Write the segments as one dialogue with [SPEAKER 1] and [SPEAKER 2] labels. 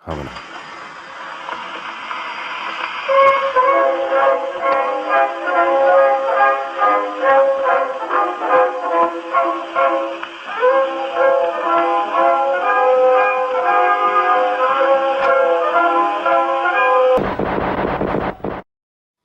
[SPEAKER 1] Humming on.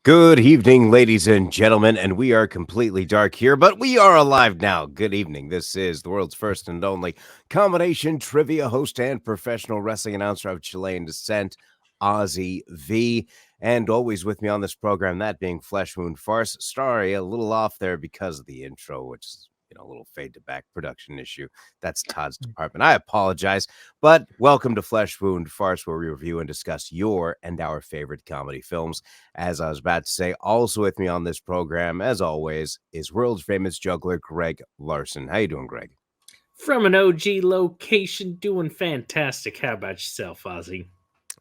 [SPEAKER 1] Good evening, ladies and gentlemen, and we are completely dark here, but we are alive now. Good evening. This is the world's first and only combination trivia host and professional wrestling announcer of Chilean descent, Ozzy V. And always with me on this program, that being Wound Farce. Sorry, a little off there because of the intro, which is a little fade to back production issue. That's Todd's department. I apologize, but welcome to Wound Farce, where we review and discuss your and our favorite comedy films. As I was about to say, also with me on this program, as always, is world's famous juggler Greg Larson. How you doing, Greg?
[SPEAKER 2] From an OG location, doing fantastic. How about yourself, Ozzy?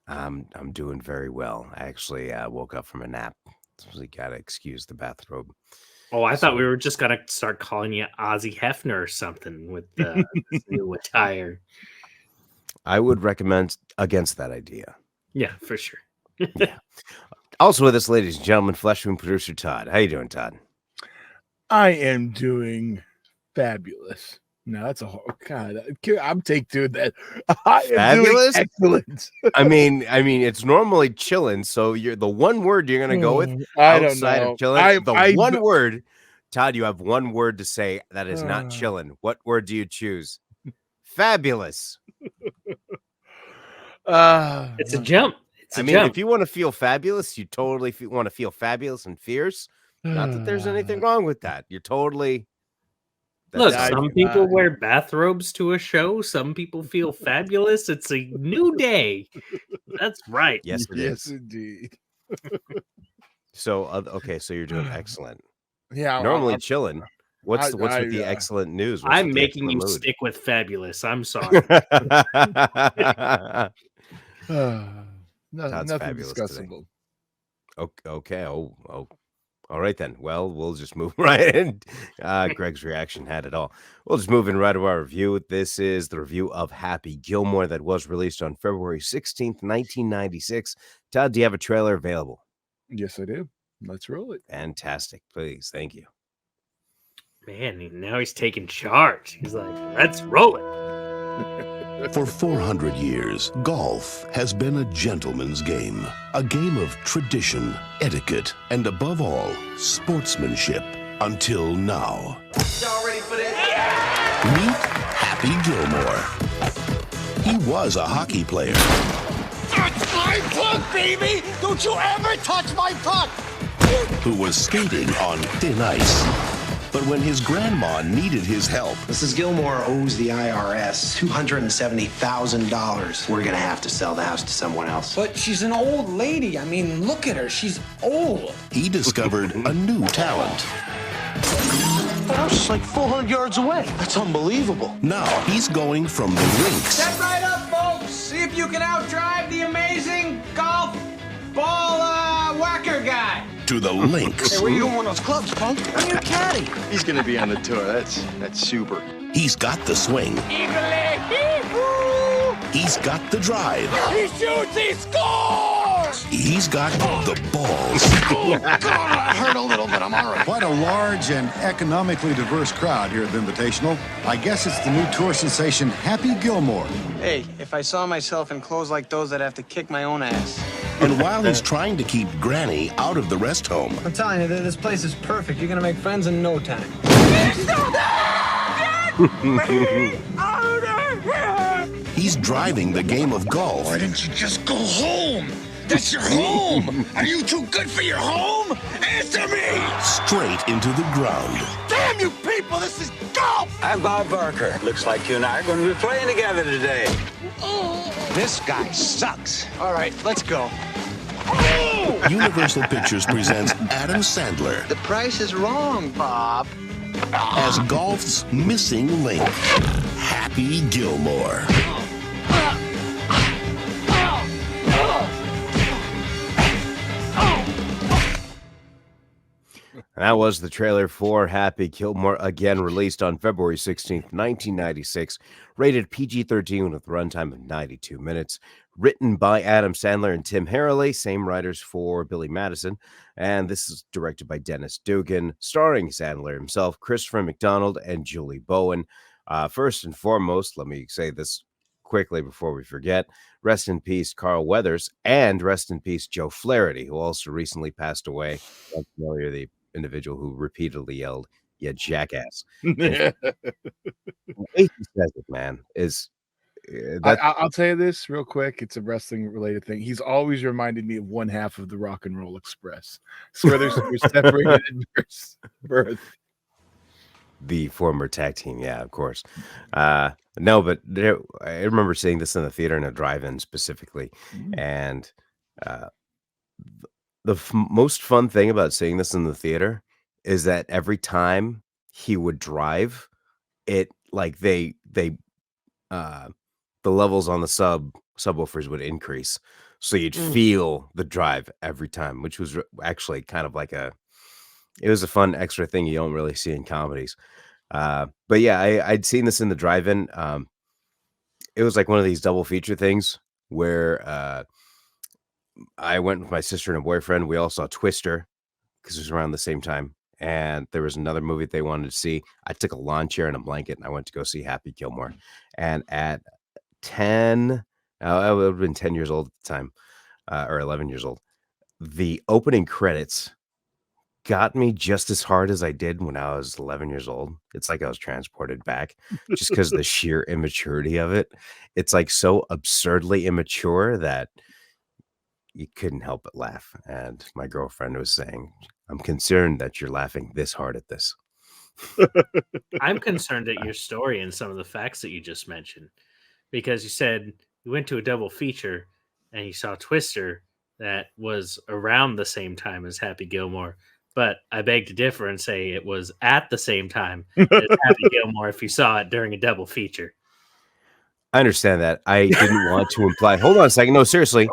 [SPEAKER 1] I'm doing very well. I actually woke up from a nap, so we gotta excuse the bathrobe.
[SPEAKER 2] Oh, I thought we were just gonna start calling you Ozzy Hefner or something with the new attire.
[SPEAKER 1] I would recommend against that idea.
[SPEAKER 2] Yeah, for sure.
[SPEAKER 1] Yeah. Also with us, ladies and gentlemen, Wound producer Todd. How you doing, Todd?
[SPEAKER 3] I am doing fabulous. No, that's God. I'm doing that. I am
[SPEAKER 1] Fabulous?
[SPEAKER 3] doing excellent.
[SPEAKER 1] I mean, it's normally chilling. So you're the one word you're gonna go with.
[SPEAKER 3] I don't know.
[SPEAKER 1] Of chilling. One word, Todd. You have one word to say that is not chilling. What word do you choose? Fabulous.
[SPEAKER 2] It's a jump.
[SPEAKER 1] If you want to feel fabulous, you totally want to feel fabulous and fierce. Not that there's anything wrong with that. You're totally.
[SPEAKER 2] Look, some people wear bathrobes to a show. Some people feel fabulous. It's a new day. That's right.
[SPEAKER 1] Yes, it is.
[SPEAKER 3] Yes, indeed.
[SPEAKER 1] So, okay, so you're doing excellent.
[SPEAKER 3] Yeah.
[SPEAKER 1] Normally chilling. What's with the excellent news?
[SPEAKER 2] I'm making you stick with fabulous. I'm sorry.
[SPEAKER 3] Nothing
[SPEAKER 1] fabulous
[SPEAKER 3] discussable.
[SPEAKER 1] Today. Okay. Oh. All right, then. Well, we'll just move right in. Greg's reaction had it all. We'll just move in right to our review. This is the review of Happy Gilmore that was released on February 16th, 1996. Todd, do you have a trailer available?
[SPEAKER 3] Yes, I do. Let's roll it.
[SPEAKER 1] Fantastic. Please. Thank you.
[SPEAKER 2] Man, now he's taking charge. He's like, let's roll it.
[SPEAKER 4] For 400 years, golf has been a gentleman's game. A game of tradition, etiquette, and above all, sportsmanship. Until now.
[SPEAKER 5] Y'all ready for this?
[SPEAKER 4] Meet Happy Gilmore. He was a hockey player.
[SPEAKER 5] Touch my puck, baby! Don't you ever touch my puck!
[SPEAKER 4] Who was skating on thin ice. But when his grandma needed his help...
[SPEAKER 6] Mrs. Gilmore owes the IRS $270,000. We're going to have to sell the house to someone else.
[SPEAKER 5] But she's an old lady. I mean, look at her. She's old.
[SPEAKER 4] He discovered a new talent.
[SPEAKER 5] The house is like 400 yards away. That's unbelievable.
[SPEAKER 4] Now he's going from the rinks...
[SPEAKER 7] Step right up, folks. See if you can outdrive the amazing golf ball whacker guy.
[SPEAKER 4] ...to the links.
[SPEAKER 5] Hey, where you going with those clubs, punk? I'm your caddy.
[SPEAKER 8] He's gonna be on the tour. That's super.
[SPEAKER 4] He's got the swing. He's got the drive.
[SPEAKER 5] He shoots, he scores!
[SPEAKER 4] He's got the balls.
[SPEAKER 5] Oh, God, that hurt a little, but I'm all right.
[SPEAKER 9] Quite a large and economically diverse crowd here at the Invitational. I guess it's the new tour sensation, Happy Gilmore.
[SPEAKER 7] Hey, if I saw myself in clothes like those, I'd have to kick my own ass.
[SPEAKER 4] And while he's trying to keep Granny out of the rest home...
[SPEAKER 7] I'm telling you, this place is perfect. You're gonna make friends in no time.
[SPEAKER 4] He's driving the game of golf.
[SPEAKER 5] Why didn't you just go home? That's your home! Are you too good for your home? Answer me!
[SPEAKER 4] Straight into the ground.
[SPEAKER 5] Damn you people, this is golf!
[SPEAKER 10] I'm Bob Barker. Looks like you and I are going to be playing together today.
[SPEAKER 5] This guy sucks. All right, let's go.
[SPEAKER 4] Universal Pictures presents Adam Sandler
[SPEAKER 7] The price is wrong, Bob.
[SPEAKER 4] as golf's missing link, Happy Gilmore.
[SPEAKER 1] That was the trailer for Happy Gilmore, again released on February 16th, 1996, rated PG-13 with a runtime of 92 minutes, written by Adam Sandler and Tim Harley, same writers for Billy Madison, and this is directed by Dennis Dugan, starring Sandler himself, Christopher McDonald, and Julie Bowen. First and foremost, let me say this quickly before we forget, rest in peace, Carl Weathers, and rest in peace, Joe Flaherty, who also recently passed away. I'm familiar, the individual who repeatedly yelled, "Yeah, jackass." The way he says it, man, is
[SPEAKER 3] I'll tell you this real quick. It's a wrestling related thing. He's always reminded me of one half of the Rock and Roll Express. So they're separated at birth.
[SPEAKER 1] the former tag team, yeah, of course. No, but I remember seeing this in the theater in a drive-in specifically, and the most fun thing about seeing this in the theater is that every time he would drive, it like the levels on the subwoofers would increase, so you'd feel the drive every time, which was actually kind of like it was a fun extra thing you don't really see in comedies. But yeah, I'd seen this in the drive-in. It was like one of these double feature things where I went with my sister and a boyfriend. We all saw Twister because it was around the same time. And there was another movie they wanted to see. I took a lawn chair and a blanket and I went to go see Happy Gilmore. And at 10, I would have been 10 years old at the time, or 11 years old. The opening credits got me just as hard as I did when I was 11 years old. It's like I was transported back just because the sheer immaturity of it. It's like so absurdly immature that you couldn't help but laugh. And my girlfriend was saying, "I'm concerned that you're laughing this hard at this."
[SPEAKER 2] I'm concerned at your story and some of the facts that you just mentioned, because you said you went to a double feature and you saw Twister that was around the same time as Happy Gilmore. But I beg to differ and say it was at the same time as Happy Gilmore if you saw it during a double feature.
[SPEAKER 1] I understand that. I didn't want to imply. Hold on a second. No, seriously.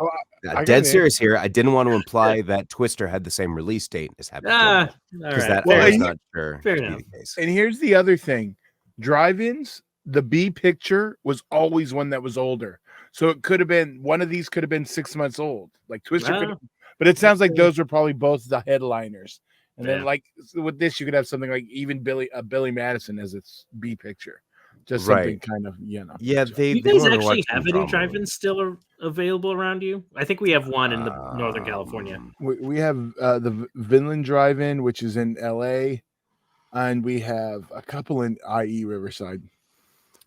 [SPEAKER 1] Dead serious here. I didn't want to imply that Twister had the same release date as Happy Gilmore. Because that was not sure to be the case.
[SPEAKER 3] And here's the other thing. Drive-ins, the B picture was always one that was older. So it could have been, one of these could have been 6 months old. Like Twister could have, but it sounds like those were probably both the headliners. And then like with this, you could have something like even Billy Madison as its B picture. Just something kind of, you know.
[SPEAKER 1] Yeah,
[SPEAKER 2] Do you guys actually have any drive-ins still available around you? I think we have one in the Northern California.
[SPEAKER 3] We have the Vinland Drive-In, which is in LA, and we have a couple in IE Riverside.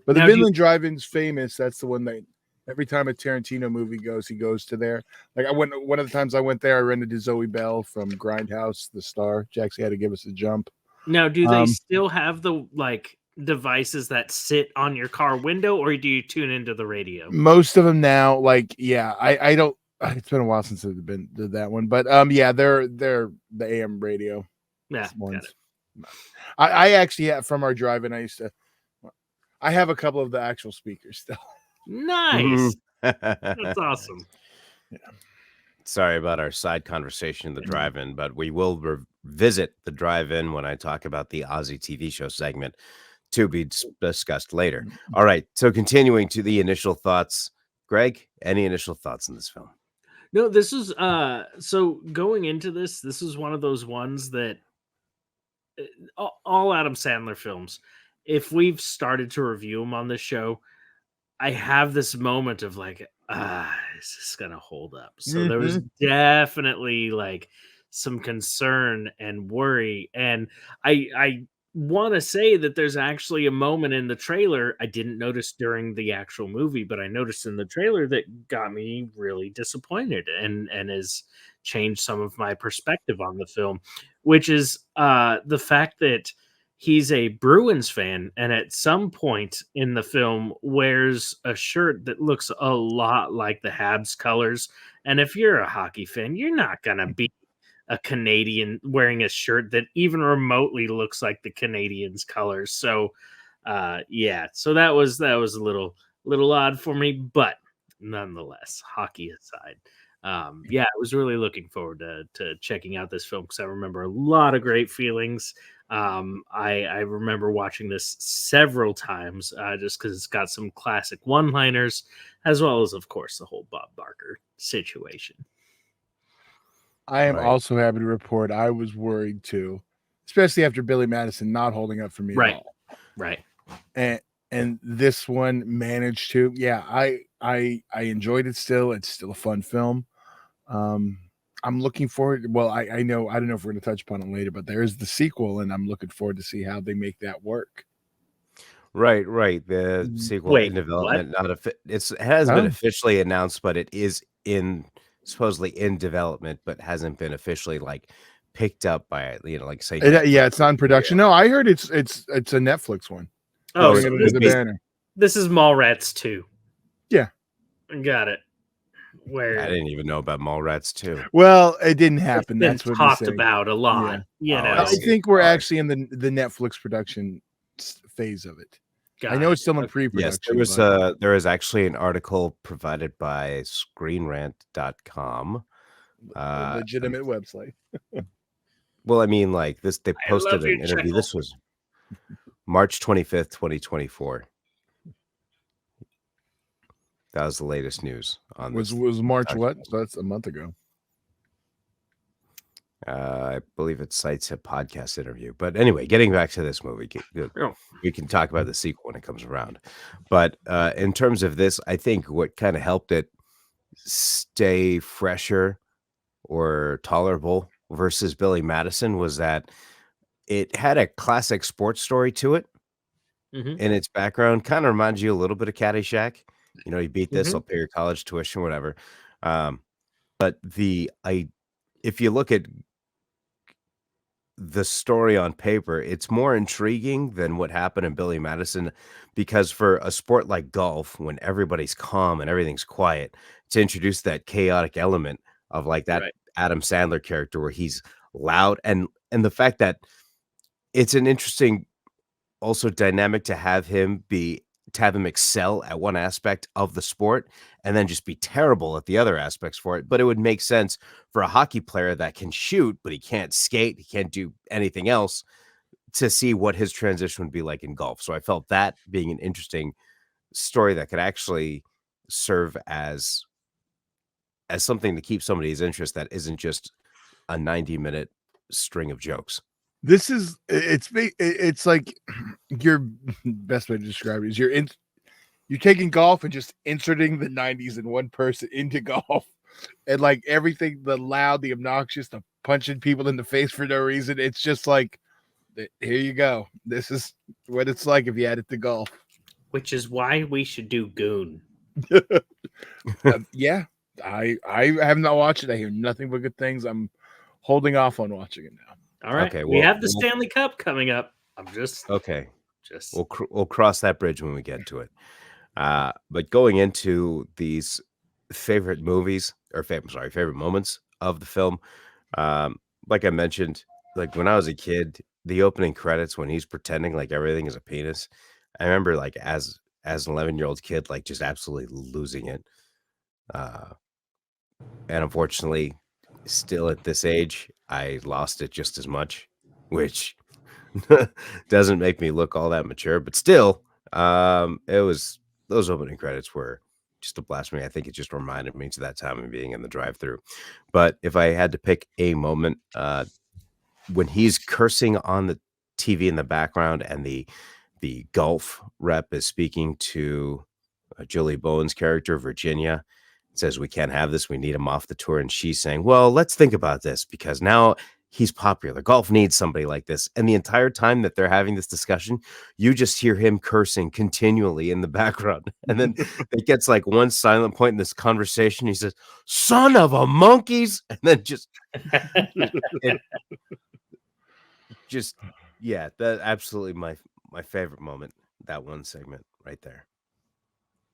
[SPEAKER 3] But the Vinland Drive-In's famous. That's the one that every time a Tarantino movie goes, he goes to there. Like one of the times I went there, I rented to Zoe Bell from Grindhouse, The Star. She actually had to give us a jump.
[SPEAKER 2] Now, do they still have the devices that sit on your car window, or do you tune into the radio?
[SPEAKER 3] Most of them now, I don't. It's been a while since I've did that one, but yeah, they're the AM radio.
[SPEAKER 2] Yeah,
[SPEAKER 3] I actually have from our drive-in. I have a couple of the actual speakers still.
[SPEAKER 2] Nice. That's awesome.
[SPEAKER 3] Yeah.
[SPEAKER 1] Sorry about our side conversation in the drive-in, but we will revisit the drive-in when I talk about the Aussie TV show segment, to be discussed later. All right, so continuing to the initial thoughts. Greg, any initial thoughts on this film?
[SPEAKER 2] No, this is so going into this is one of those ones that all Adam Sandler films, if we've started to review them on this show, I have this moment of is this gonna hold up? So there was definitely some concern and worry, and I want to say that there's actually a moment in the trailer I didn't notice during the actual movie, but I noticed in the trailer that got me really disappointed and has changed some of my perspective on the film, which is the fact that he's a Bruins fan, and at some point in the film wears a shirt that looks a lot like the Habs colors. And if you're a hockey fan, you're not going to be a Canadian wearing a shirt that even remotely looks like the Canadians' colors. So, so that was a little odd for me, but nonetheless, hockey aside, Yeah, I was really looking forward to checking out this film because I remember a lot of great feelings. I remember watching this several times just because it's got some classic one-liners, as well as, of course, the whole Bob Barker situation.
[SPEAKER 3] I am
[SPEAKER 1] Right.
[SPEAKER 3] also happy to report I was worried too, especially after Billy Madison not holding up for me at all.
[SPEAKER 2] Right.
[SPEAKER 3] And this one managed to. Yeah, I enjoyed it still. It's still a fun film. I'm looking forward. Well, I know I don't know if we're going to touch upon it later, but there is the sequel, and I'm looking forward to see how they make that work.
[SPEAKER 1] Right. The sequel
[SPEAKER 2] Wait,
[SPEAKER 1] in development, it has been officially announced, but it is supposedly in development, but hasn't been officially like picked up by like say.
[SPEAKER 3] Yeah, it's not in production. No, I heard it's a Netflix one.
[SPEAKER 2] Oh,
[SPEAKER 3] So
[SPEAKER 2] this is Mallrats 2.
[SPEAKER 3] Yeah,
[SPEAKER 2] got it. Where
[SPEAKER 1] I didn't even know about Mallrats 2.
[SPEAKER 3] Well, it didn't happen. That's what
[SPEAKER 2] talked about a lot.
[SPEAKER 3] Yeah.
[SPEAKER 2] You know,
[SPEAKER 3] I think we're actually in the Netflix production phase of it. I know it's still in pre-production.
[SPEAKER 1] Yes, there is actually an article provided by ScreenRant.com.
[SPEAKER 3] A legitimate website.
[SPEAKER 1] Well, I mean, like this, they posted an interview. This was March 25th, 2024. That was the latest news on this.
[SPEAKER 3] Was March what? So that's a month ago.
[SPEAKER 1] I believe it cites a podcast interview. But anyway, getting back to this movie, we can talk about the sequel when it comes around. But in terms of this, I think what kind of helped it stay fresher or tolerable versus Billy Madison was that it had a classic sports story to it in its background. Kind of reminds you a little bit of Caddyshack. You know, you beat this, I'll pay your college tuition, whatever. But if you look at the story on paper, it's more intriguing than what happened in Billy Madison, because for a sport like golf, when everybody's calm and everything's quiet, to introduce that chaotic element of like that Adam Sandler character where he's loud and the fact that it's an interesting also dynamic to have him excel at one aspect of the sport and then just be terrible at the other aspects for it. But it would make sense for a hockey player that can shoot, but he can't skate, he can't do anything else, to see what his transition would be like in golf. So I felt that being an interesting story that could actually serve as something to keep somebody's interest that isn't just a 90-minute string of jokes.
[SPEAKER 3] It's like your best way to describe it is you're taking golf and just inserting the 90s in one person into golf, and like everything, the loud, the obnoxious, the punching people in the face for no reason. It's just like, here you go. This is what it's like if you add it to golf.
[SPEAKER 2] Which is why we should do Goon.
[SPEAKER 3] Yeah, I have not watched it. I hear nothing but good things. I'm holding off on watching it now.
[SPEAKER 2] All right.
[SPEAKER 1] Okay,
[SPEAKER 2] we have the Stanley Cup coming up.
[SPEAKER 1] We'll cross that bridge when we get to it. But going into these favorite movies or favorite moments of the film, like I mentioned, like when I was a kid, the opening credits when he's pretending like everything is a penis, I remember like as an 11-year-old kid, like just absolutely losing it. And unfortunately, still at this age, I lost it just as much, which doesn't make me look all that mature, but still, those opening credits were just a blast for me. I think it just reminded me to that time of being in the drive-thru. But if I had to pick a moment, when he's cursing on the TV in the background and the golf rep is speaking to Julie Bowen's character, Virginia, says, we can't have this. We need him off the tour. And she's saying, well, let's think about this because now he's popular. Golf needs somebody like this. And the entire time that they're having this discussion, you just hear him cursing continually in the background. And then it gets like one silent point in this conversation. He says, son of a monkeys. And then that absolutely my favorite moment, that one segment right there.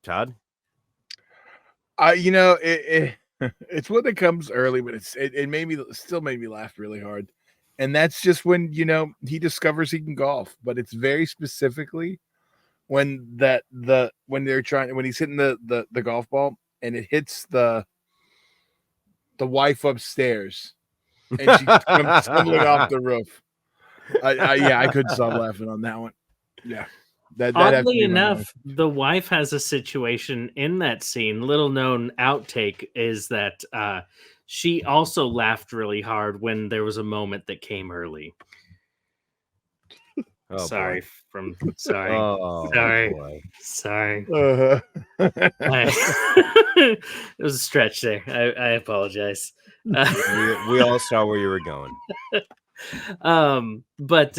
[SPEAKER 1] Todd?
[SPEAKER 3] It's one that comes early, but it still made me laugh really hard. And that's just when, he discovers he can golf, but it's very specifically when he's hitting the golf ball and it hits the the wife upstairs, and she comes tumbling off the roof. I couldn't stop laughing on that one. Yeah. That has to
[SPEAKER 2] Oddly
[SPEAKER 3] be my
[SPEAKER 2] enough, the wife has a situation in that scene. Little known outtake is that she also laughed really hard when there was a moment that came early.
[SPEAKER 1] Oh,
[SPEAKER 2] sorry,
[SPEAKER 1] boy.
[SPEAKER 2] sorry,
[SPEAKER 1] Oh,
[SPEAKER 2] sorry,
[SPEAKER 1] boy.
[SPEAKER 2] sorry.
[SPEAKER 3] Uh-huh.
[SPEAKER 2] It was a stretch there. I apologize.
[SPEAKER 1] We all saw where you were going.
[SPEAKER 2] But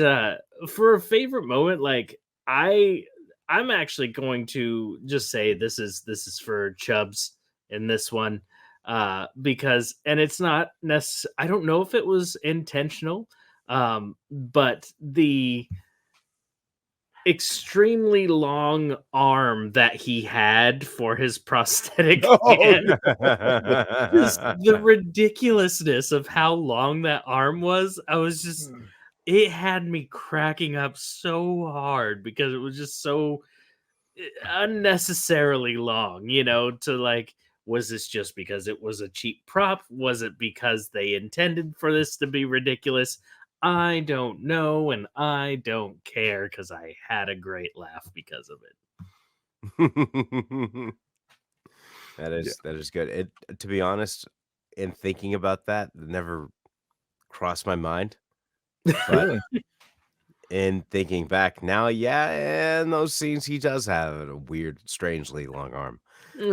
[SPEAKER 2] for a favorite moment, like I'm actually going to just say this is for Chubbs in this one, because and it's not necessarily, I don't know if it was intentional, but the extremely long arm that he had for his prosthetic hand. Just the ridiculousness of how long that arm was. It had me cracking up so hard because it was just so unnecessarily long, to like, was this just because it was a cheap prop? Was it because they intended for this to be ridiculous? I don't know, and I don't care because I had a great laugh because of it.
[SPEAKER 1] That is good. To be honest, in thinking about that, it never crossed my mind. But in thinking back now, yeah, in those scenes, he does have a weird, strangely long arm.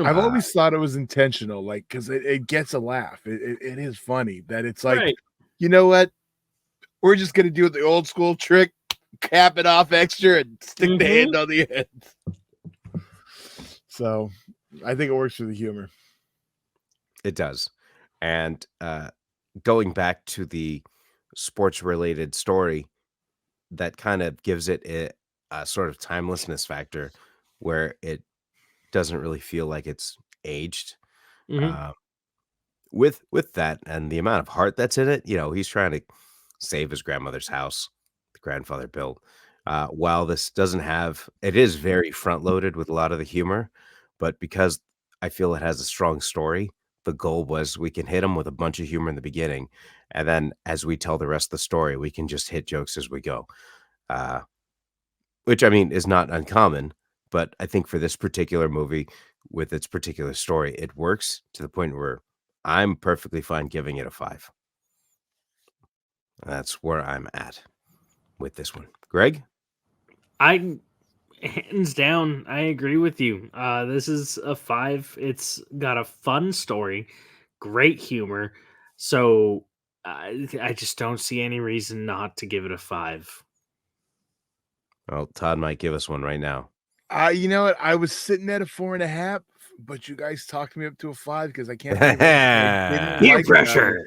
[SPEAKER 3] I've always thought it was intentional, like, because it gets a laugh. It is funny that it's like,
[SPEAKER 2] Right.
[SPEAKER 3] you know what? We're just gonna do the old school trick, cap it off extra, and stick the hand on the end. So I think it works for the humor.
[SPEAKER 1] It does. And going back to the sports related story, that kind of gives it a sort of timelessness factor where it doesn't really feel like it's aged. With that and the amount of heart that's in it, he's trying to save his grandmother's house, the grandfather built. While this doesn't have, it is very front loaded with a lot of the humor, but because I feel it has a strong story, the goal was we can hit him with a bunch of humor in the beginning, and then as we tell the rest of the story, we can just hit jokes as we go. Which I mean is not uncommon, but I think for this particular movie with its particular story, it works to the point where I'm perfectly fine giving it a 5. That's where I'm at with this one. Greg?
[SPEAKER 2] I hands down, I agree with you. This is a 5. It's got a fun story, great humor. So I just don't see any reason not to give it a 5.
[SPEAKER 1] Well, Todd might give us one right now.
[SPEAKER 3] You know what? I was sitting at a 4.5, but you guys talked me up to a 5 because I can't think of anything I didn't
[SPEAKER 2] Peer
[SPEAKER 3] like
[SPEAKER 2] pressure.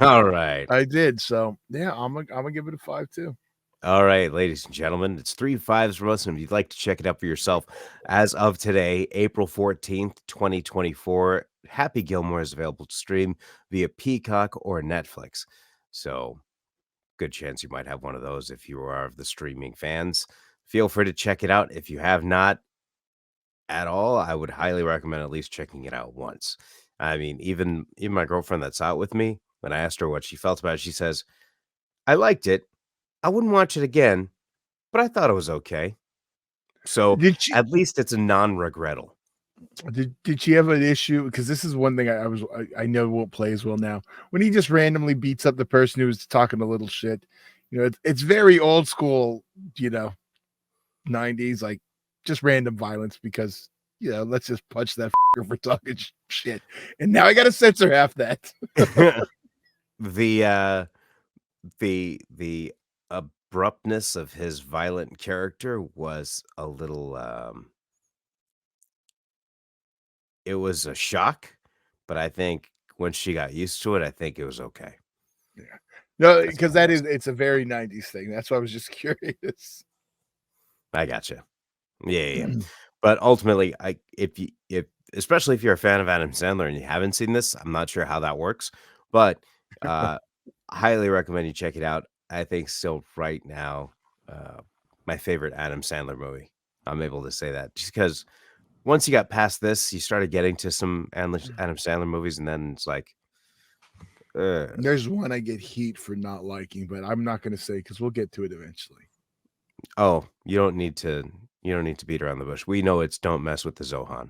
[SPEAKER 1] All right.
[SPEAKER 3] I did. So yeah, I'm gonna give it a 5 too.
[SPEAKER 1] All right, ladies and gentlemen, it's 3 5s from us. And if you'd like to check it out for yourself, as of today, April 14th, 2024, Happy Gilmore is available to stream via Peacock or Netflix. So, good chance you might have one of those if you are of the streaming fans. Feel free to check it out. If you have not at all, I would highly recommend at least checking it out once. I mean, even my girlfriend that's out with me, when I asked her what she felt about it, she says, I liked it. I wouldn't watch it again, but I thought it was okay. So at least it's a non-regrettal.
[SPEAKER 3] Did she have an issue? Because this is one thing I know won't play as well now. When he just randomly beats up the person who was talking a little shit, it's very old school, 90s, like just random violence because let's just punch that for talking shit. And now I got to censor half that.
[SPEAKER 1] The abruptness of his violent character was a little it was a shock, but I think when she got used to it, I think it was okay.
[SPEAKER 3] Yeah. No, because it's a very 90s thing. That's why I was just curious.
[SPEAKER 1] I gotcha. Yeah. But ultimately, especially if you're a fan of Adam Sandler and you haven't seen this, I'm not sure how that works, but highly recommend you check it out. I think still right now, my favorite Adam Sandler movie. I'm able to say that just because once you got past this, you started getting to some Adam Sandler movies, and then it's like,
[SPEAKER 3] There's one I get heat for not liking, but I'm not going to say because we'll get to it eventually.
[SPEAKER 1] Oh, you don't need to beat around the bush. We know it's don't mess with the Zohan.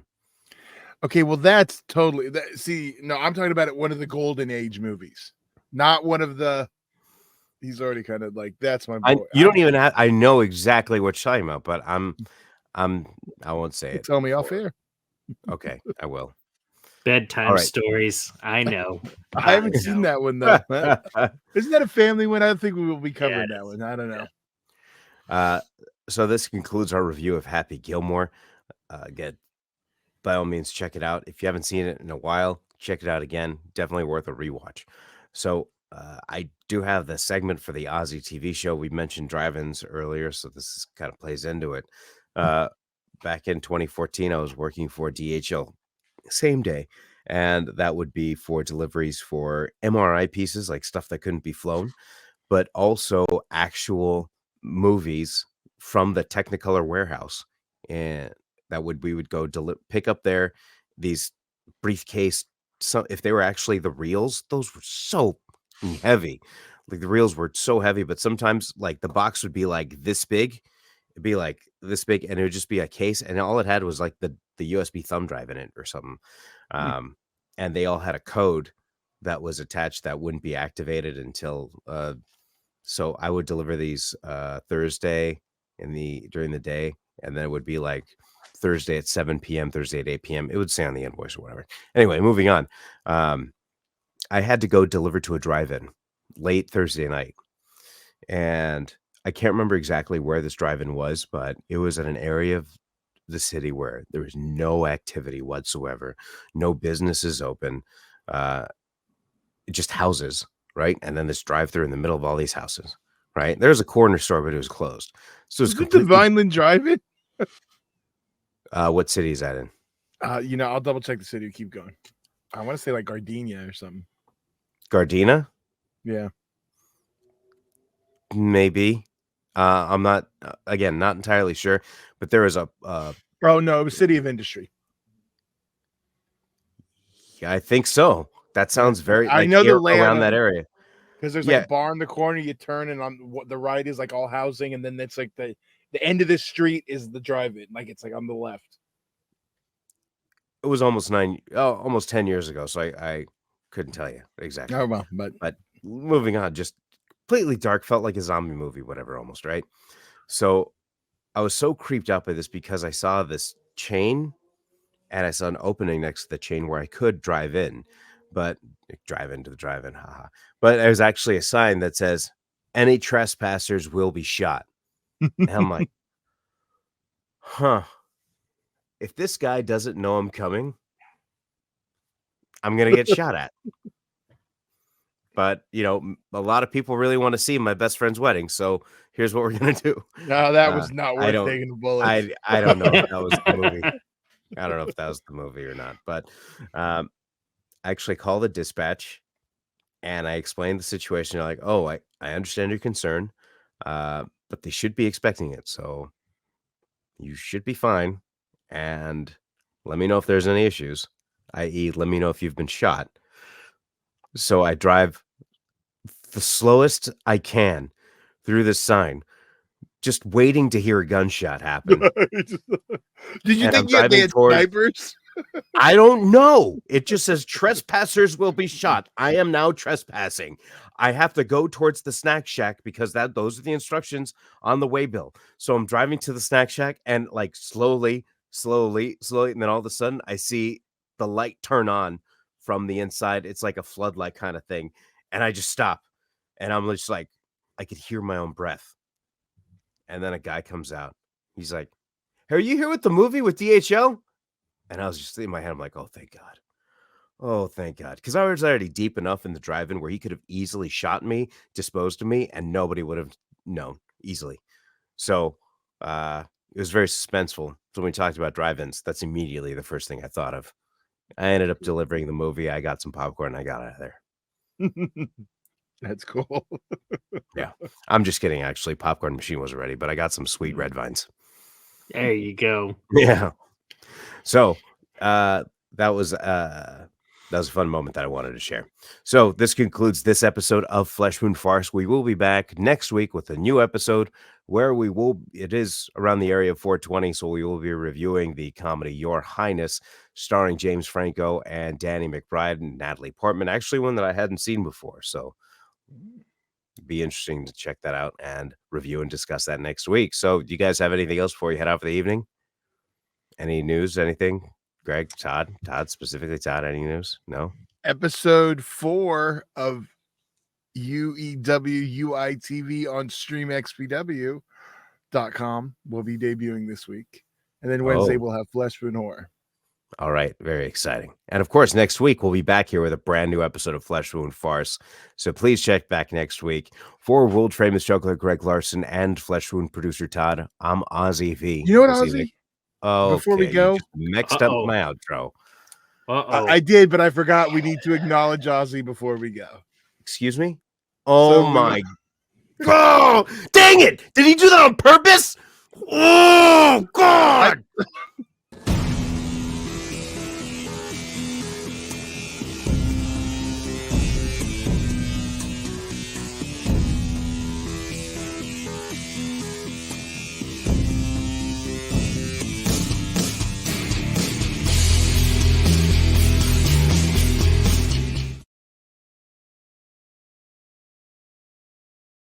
[SPEAKER 3] Okay, well that's totally see. No, I'm talking about one of the Golden Age movies, not one of the. He's already kind of like that's my boy.
[SPEAKER 1] You don't even have. I know exactly what you're talking about, but I won't say it.
[SPEAKER 3] Tell me off air.
[SPEAKER 1] Okay, I will.
[SPEAKER 2] Bedtime stories. I know.
[SPEAKER 3] I haven't seen that one though. Isn't that a family one? I don't think we will be covering that one. I don't know.
[SPEAKER 1] So this concludes our review of Happy Gilmore. Again, by all means, check it out. If you haven't seen it in a while, check it out again. Definitely worth a rewatch. So I do have the segment for the Aussie TV show. We mentioned drive-ins earlier, so this kind of plays into it. Back in 2014, I was working for DHL same day, and that would be for deliveries for MRI pieces, like stuff that couldn't be flown, but also actual movies from the Technicolor warehouse, and we would go pick up these briefcase. So if they were actually the reels, those were so heavy. Like the reels were so heavy, but sometimes like the box would be like this big. It'd be like this big, and it would just be a case, and all it had was like the USB thumb drive in it or something. And they all had a code that was attached that wouldn't be activated until so I would deliver these Thursday during the day, and then it would be like Thursday at 7 p.m., Thursday at 8 p.m. It would say on the invoice or whatever. Anyway, moving on. I had to go deliver to a drive-in late Thursday night, and I can't remember exactly where this drive-in was, but it was in an area of the city where there was no activity whatsoever, no businesses open, just houses, right? And then this drive-through in the middle of all these houses, right? There's a corner store, but it was closed. So it's
[SPEAKER 3] the Vineland Drive-In.
[SPEAKER 1] What city is that in?
[SPEAKER 3] I'll double check the city. Keep going. I want to say like Gardenia or something.
[SPEAKER 1] Gardena?
[SPEAKER 3] Yeah.
[SPEAKER 1] Maybe. I'm not entirely sure, but there is a
[SPEAKER 3] oh no, it was City of Industry.
[SPEAKER 1] Yeah, I think so. That sounds very
[SPEAKER 3] I know the layout
[SPEAKER 1] around that area.
[SPEAKER 3] Because there's like a bar in the corner, you turn, and on the right is like all housing, and then it's like the end of this street is the drive-in. Like it's like on the left.
[SPEAKER 1] It was almost 10 years ago, so I couldn't tell you exactly.
[SPEAKER 3] Oh well, but
[SPEAKER 1] moving on, just completely dark, felt like a zombie movie, whatever, almost, right? So I was so creeped out by this because I saw this chain and I saw an opening next to the chain where I could drive in, but drive into the drive-in, haha. But there's actually a sign that says, "Any trespassers will be shot." And I'm like, huh. If this guy doesn't know I'm coming, I'm going to get shot at. But, a lot of people really want to see my best friend's wedding. So here's what we're going to do.
[SPEAKER 3] No, that was not worth taking the bullet.
[SPEAKER 1] I don't know if that was the movie. I don't know if that was the movie or not. But I actually called the dispatch and I explained the situation. They're like, oh, I understand your concern, but they should be expecting it. So you should be fine. And let me know if there's any issues, i.e., let me know if you've been shot. So I drive the slowest I can through this sign, just waiting to hear a gunshot happen.
[SPEAKER 3] Did you think you had snipers?
[SPEAKER 1] I don't know. It just says trespassers will be shot. I am now trespassing. I have to go towards the snack shack because those are the instructions on the waybill. So I'm driving to the snack shack and like slowly, and then all of a sudden I see the light turn on from the inside. It's like a floodlight kind of thing. And I just stop. And I'm just like, I could hear my own breath. And then a guy comes out. He's like, "Hey, are you here with the movie with DHL?" And I was just in my head, I'm like, oh, thank God. Oh, thank God. Because I was already deep enough in the drive-in where he could have easily shot me, disposed of me, and nobody would have known easily. So it was very suspenseful. So when we talked about drive-ins, that's immediately the first thing I thought of. I ended up delivering the movie. I got some popcorn. And I got out of there.
[SPEAKER 3] That's cool.
[SPEAKER 1] Yeah. I'm just kidding, actually. Popcorn machine wasn't ready, but I got some sweet red vines.
[SPEAKER 2] There you go.
[SPEAKER 1] Yeah. So that was That was a fun moment that I wanted to share. So this concludes this episode of Flesh Wound Farce. We will be back next week with a new episode where it is around the area of 420, so we will be reviewing the comedy Your Highness, starring James Franco and Danny McBride and Natalie Portman. Actually, one that I hadn't seen before, so it'd be interesting to check that out and review and discuss that next week. So do you guys have anything else before you head out for the evening? Any news, anything? Greg, Todd, specifically Todd, any news? No?
[SPEAKER 3] Episode 4 of UEWUITV on StreamXPW.com will be debuting this week. And then Wednesday we'll have Flesh Wound Horror.
[SPEAKER 1] All right. Very exciting. And of course, next week we'll be back here with a brand new episode of Flesh Wound Farce. So please check back next week. For world famous juggler Greg Larson and Flesh Wound producer Todd, I'm Ozzy V.
[SPEAKER 3] You know what, Ozzy?
[SPEAKER 1] Oh,
[SPEAKER 3] before we go,
[SPEAKER 1] mixed up my outro.
[SPEAKER 3] I did, but I forgot we need to acknowledge Ozzy before we go.
[SPEAKER 1] Excuse me? Oh, my. Oh, dang it. Did he do that on purpose? Oh, God.